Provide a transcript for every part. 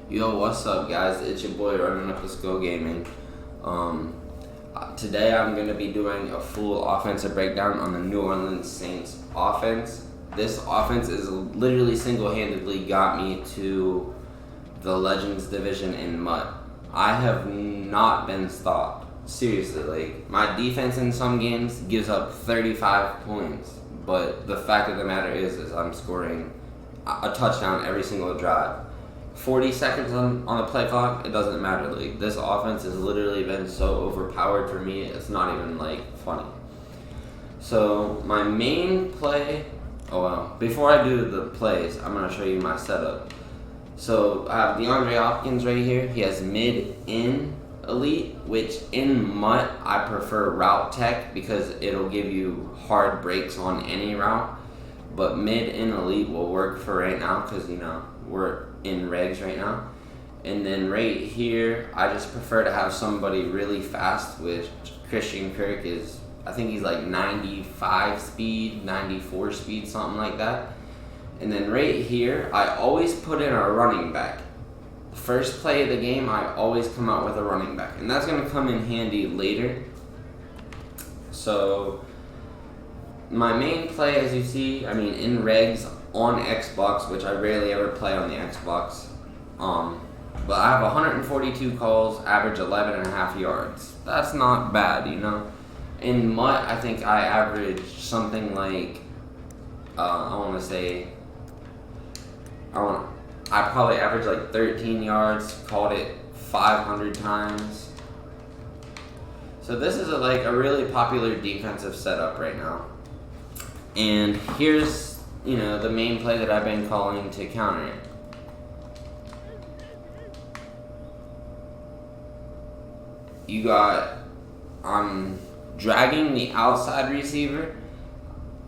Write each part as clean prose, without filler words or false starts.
Yo, what's up, guys? It's your boy Running Up the Skull Gaming. Today I'm going to be doing a full offensive breakdown on the New Orleans Saints offense. This offense is literally single-handedly got me to the Legends division in MUT. I have not been stopped. Seriously, like, my defense in some games gives up 35 points, but the fact of the matter is I'm scoring a touchdown every single drive. 40 seconds on the play clock, it doesn't matter. Like, this offense has literally been so overpowered for me, it's not even, like, funny. So, my main play, before I do the plays, I'm going to show you my setup. So, I have DeAndre Hopkins right here. He has mid-in elite, which in MUT, I prefer route tech because it'll give you hard breaks on any route. But mid-in elite will work for right now because, you know, we're in regs right now. And then right here, I just prefer to have somebody really fast, which Christian Kirk is, I think he's like 95 speed, 94 speed, something like that. And then right here, I always put in a running back. The first play of the game, I always come out with a running back. And that's going to come in handy later. So, my main play, as you see, in regs on Xbox, which I rarely ever play on the Xbox, but I have 142 calls, average 11.5 yards. That's not bad, you know. In MUT, I think I average something like, I probably average like 13 yards, called it 500 times. So this is a really popular defensive setup right now. And here's, the main play that I've been calling to counter it. I'm dragging the outside receiver,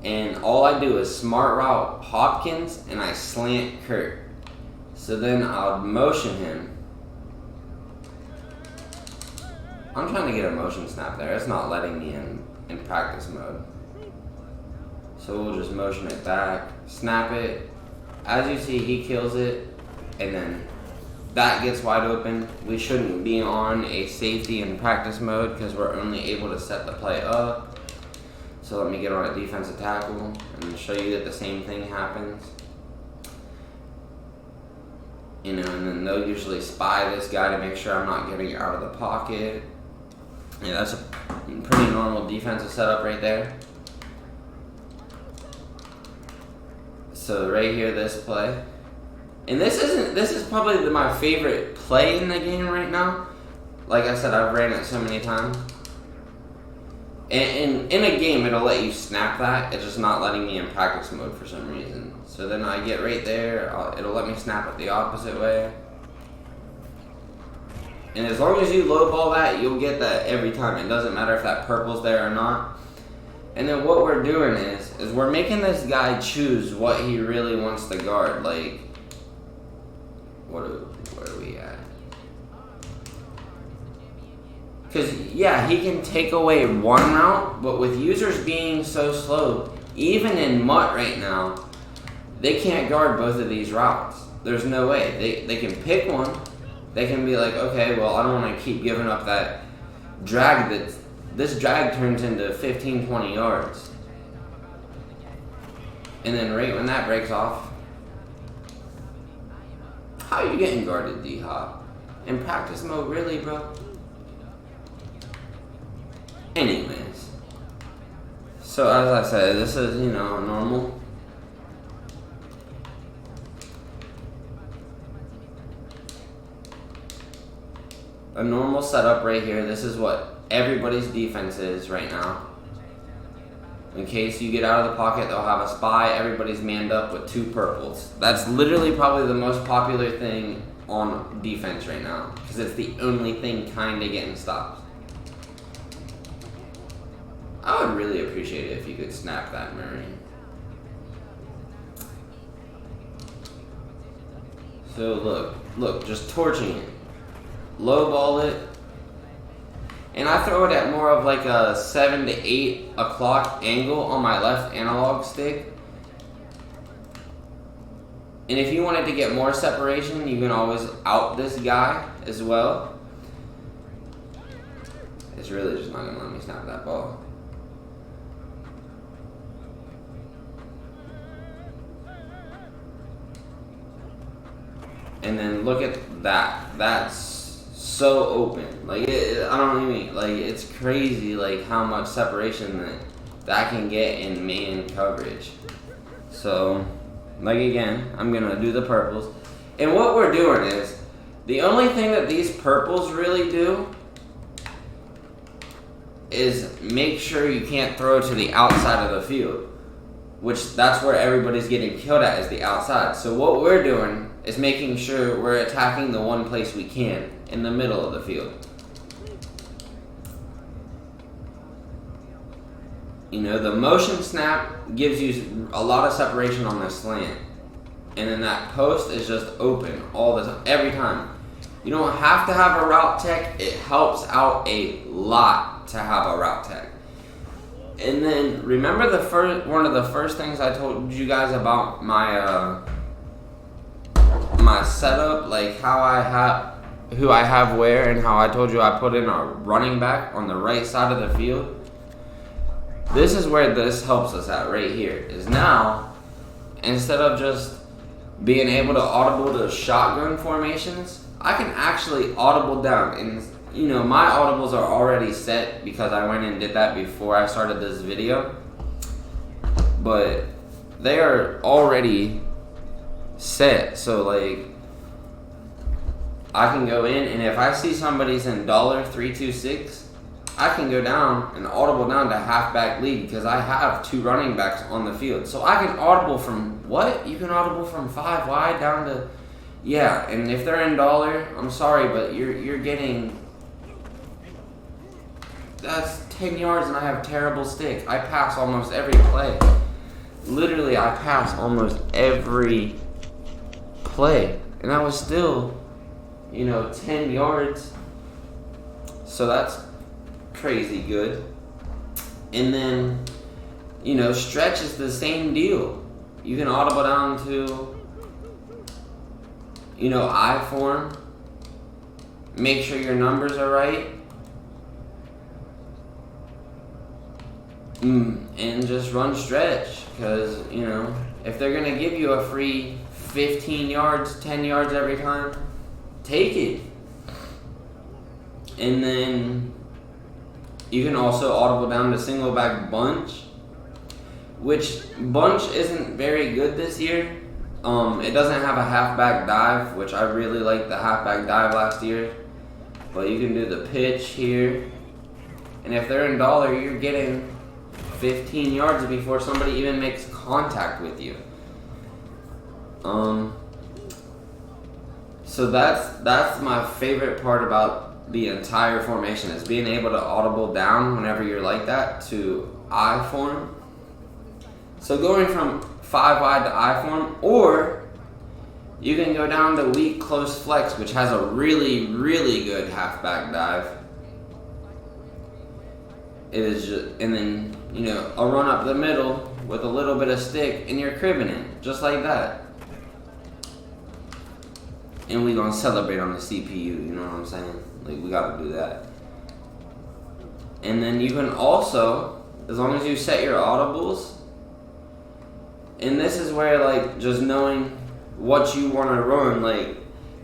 and all I do is smart route Hopkins, and I slant Kirk. So then I'll motion him. I'm trying to get a motion snap there. It's not letting me in practice mode. So we'll just motion it back, snap it. As you see, he kills it, and then that gets wide open. We shouldn't be on a safety in practice mode because we're only able to set the play up. So let me get on a defensive tackle and show you that the same thing happens. And then they'll usually spy this guy to make sure I'm not getting out of the pocket. Yeah, that's a pretty normal defensive setup right there. So right here, this play. And this is probably my favorite play in the game right now. Like I said, I've ran it so many times. And in a game, it'll let you snap that. It's just not letting me in practice mode for some reason. So then I get right there. It'll let me snap it the opposite way. And as long as you low ball that, you'll get that every time. It doesn't matter if that purple's there or not. And then what we're doing is we're making this guy choose what he really wants to guard. Like, where are we at? Because, yeah, he can take away one route, but with users being so slow, even in MUT right now, they can't guard both of these routes. There's no way. They can pick one. They can be like, okay, well, I don't want to keep giving up that drag this drag turns into 15, 20 yards. And then right when that breaks off, how are you getting guarded, D-Hop? In practice mode, really, bro? Anyways. So as I said, this is, normal. A normal setup right here. This is what everybody's defense is right now. In case you get out of the pocket, they'll have a spy. Everybody's manned up with 2 purples. That's literally probably the most popular thing on defense right now because it's the only thing kind of getting stopped. I would really appreciate it if you could snap that, Murray. So look, just torching it. Low ball it. And I throw it at more of like a 7 to 8 o'clock angle on my left analog stick. And if you wanted to get more separation, you can always out this guy as well. It's really just not gonna let me snap that ball. And then look at that. That's so open. Like I don't even like. It's crazy. Like how much separation that can get in man coverage. So, like again, I'm gonna do the purples. And what we're doing is the only thing that these purples really do is make sure you can't throw to the outside of the field, which that's where everybody's getting killed at, is the outside. So what we're doing is making sure we're attacking the one place we can, in the middle of the field. You know, the motion snap gives you a lot of separation on the slant, and then that post is just open all the time, every time. You don't have to have a route tech. It helps out a lot to have a route tech. And then remember one of the first things I told you guys about my my setup, like who I have where, and how I told you I put in a running back on the right side of the field. This is where this helps us at right here. Is now, instead of just being able to audible to shotgun formations, I can actually audible down. And you know, my audibles are already set because I went and did that before I started this video. But they are already set. So like, I can go in, and if I see somebody's in $326, I can go down and audible down to halfback lead because I have 2 running backs on the field. So I can audible from what? You can audible from 5 wide down to, yeah. And if they're in $, I'm sorry, but you're getting, that's 10 yards, and I have terrible stick. I pass almost every play. Literally, I pass almost every play, and that was still, you know, 10 yards. So that's crazy good. And then, you know, stretch is the same deal. You can audible down to, you know, I form. Make sure your numbers are right. And just run stretch, because, you know, if they're going to give you a free 15 yards, 10 yards every time, take it. And then you can also audible down to single back bunch, which bunch isn't very good this year. It doesn't have a halfback dive, which I really liked the halfback dive last year. But you can do the pitch here. And if they're in $, you're getting 15 yards before somebody even makes contact with you. So that's my favorite part about the entire formation, is being able to audible down whenever you're like that to I form. So going from 5 wide to I form, or you can go down to weak close flex, which has a really, really good halfback dive. It is just, and then, you know, a run up the middle with a little bit of stick, and you're cribbing it, just like that. And we gonna celebrate on the CPU, you know what I'm saying? Like, we gotta do that. And then you can also, as long as you set your audibles, and this is where, like, just knowing what you wanna run, like,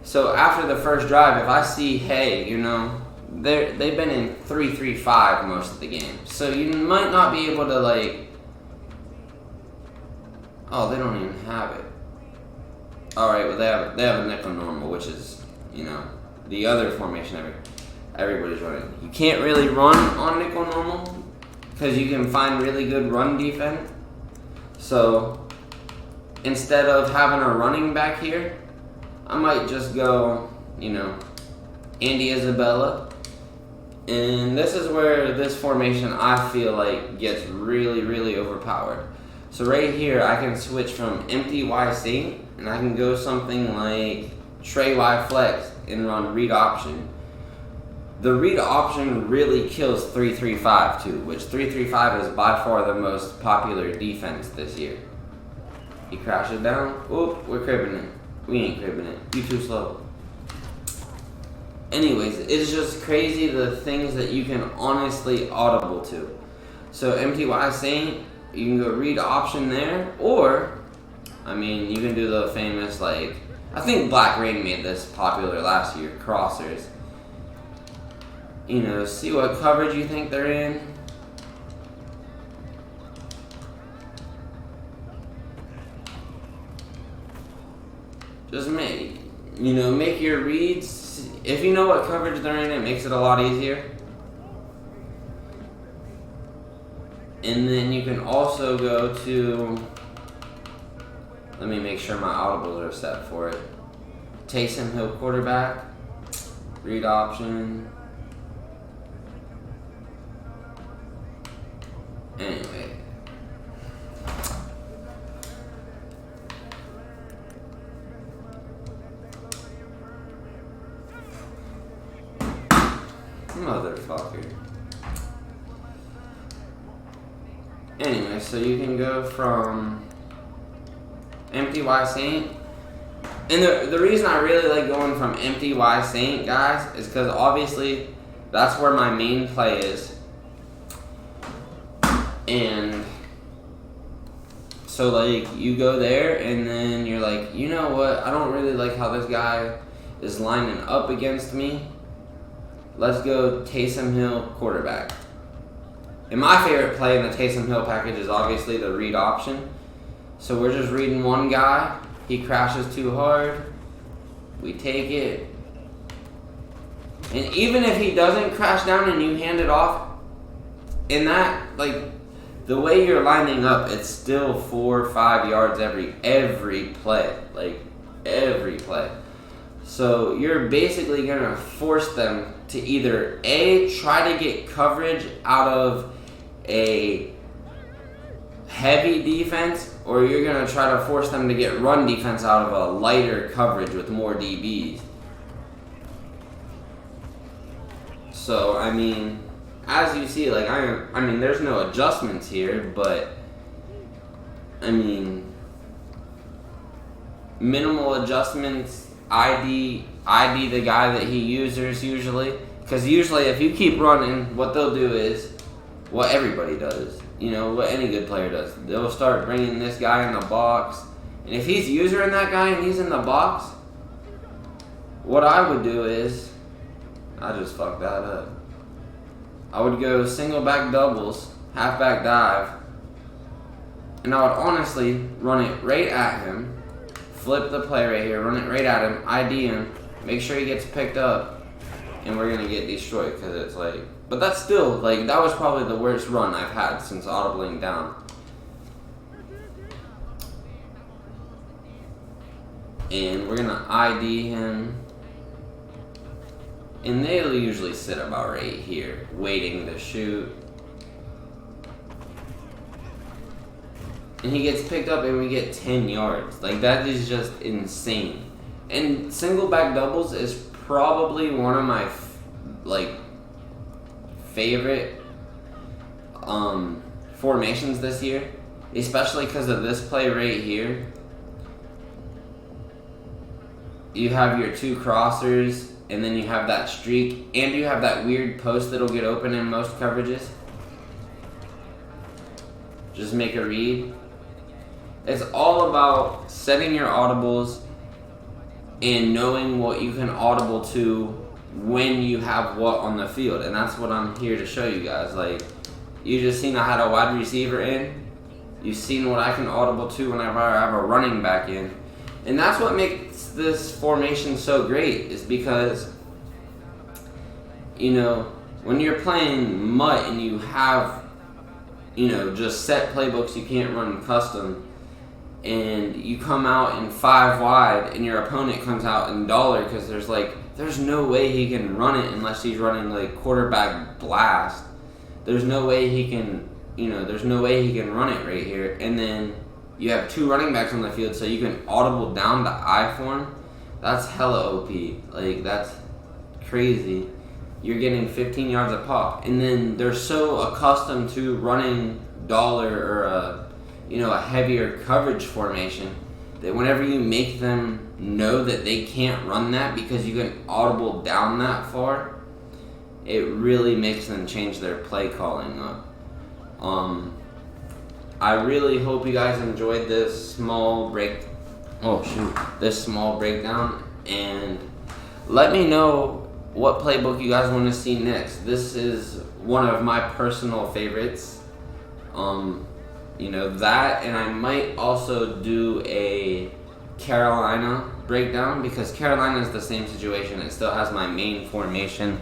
so after the first drive, if I see, hey, you know, they've been in 3-3-5 most of the game. So you might not be able to, like, oh, they don't even have it. Alright, well, they have a nickel normal, which is, you know, the other formation everybody's running. You can't really run on nickel normal because you can find really good run defense. So instead of having a running back here, I might just go, you know, Andy Isabella. And this is where this formation, I feel like, gets really, really overpowered. So right here, I can switch from empty YC, and I can go something like Trey Y flex and run read option. The read option really kills 3-3-5 too, which 3-3-5 is by far the most popular defense this year. He crashes down. Whoop, we're cribbing it. We ain't cribbing it. You too slow. Anyways, it's just crazy the things that you can honestly audible to. So MTY Saint, you can go read option there, or, I mean, you can do the famous, like, I think Black Rain made this popular last year, crossers. You know, see what coverage you think they're in. Just make your reads. If you know what coverage they're in, it makes it a lot easier. And then you can also go to, let me make sure my audibles are set for it. Taysom Hill quarterback, read option. Anyway. Motherfucker. Anyway, so you can go from MTY Saint. And the reason I really like going from MTY Saint, guys, is because obviously that's where my main play is. And so, like, you go there and then you're like, you know what? I don't really like how this guy is lining up against me. Let's go Taysom Hill quarterback. And my favorite play in the Taysom Hill package is obviously the read option. So we're just reading one guy. He crashes too hard. We take it. And even if he doesn't crash down and you hand it off, in that, like, the way you're lining up, it's still 4 or 5 yards every play. Like, every play. So you're basically going to force them to either A, try to get coverage out of a heavy defense, or you're going to try to force them to get run defense out of a lighter coverage with more DBs. So, I mean, as you see, like, I mean, there's no adjustments here, but, I mean, minimal adjustments. ID the guy that he uses usually, because usually if you keep running, what they'll do is what everybody does, you know, what any good player does. They'll start bringing this guy in the box, and if he's using that guy and he's in the box, what I would do is, I just fucked that up. I would go single back doubles, half back dive, and I would honestly run it right at him. Flip the play right here, run it right at him, ID him, make sure he gets picked up, and we're going to get destroyed because it's like, but that's still, like, that was probably the worst run I've had since audibling down. And we're going to ID him, and they'll usually sit about right here, waiting to shoot. And he gets picked up and we get 10 yards. Like, that is just insane. And single back doubles is probably one of my favorite formations this year, especially because of this play right here. You have your two crossers, and then you have that streak, and you have that weird post that'll get open in most coverages. Just make a read. It's all about setting your audibles and knowing what you can audible to when you have what on the field. And that's what I'm here to show you guys. Like, you just seen I had a wide receiver in. You've seen what I can audible to whenever I have a running back in. And that's what makes this formation so great, is because, you know, when you're playing MUT and you have, you know, just set playbooks, you can't run custom, and you come out in 5 wide and your opponent comes out in dollar because there's no way he can run it unless he's running like quarterback blast. There's no way he can, there's no way he can run it right here. And then you have 2 running backs on the field, so you can audible down to I form. That's hella OP. Like, that's crazy. You're getting 15 yards a pop. And then they're so accustomed to running dollar or a heavier coverage formation, that whenever you make them know that they can't run that because you can audible down that far, it really makes them change their play calling up. I really hope you guys enjoyed this small breakdown, and let me know what playbook you guys want to see next. This is one of my personal favorites. That, and I might also do a Carolina breakdown, because Carolina is the same situation. It still has my main formation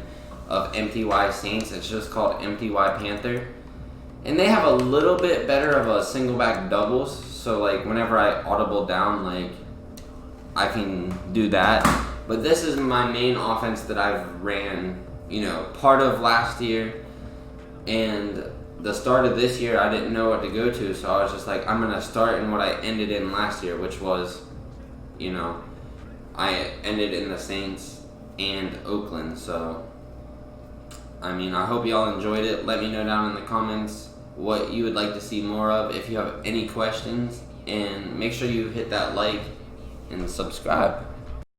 of MTY Saints. It's just called MTY Panther. And they have a little bit better of a single back doubles. So like whenever I audible down, like I can do that. But this is my main offense that I've ran, part of last year, and the start of this year I didn't know what to go to. So I was just like, I'm going to start in what I ended in last year, which was, I ended in the Saints and Oakland. So, I hope y'all enjoyed it. Let me know down in the comments what you would like to see more of, if you have any questions, and make sure you hit that like and subscribe.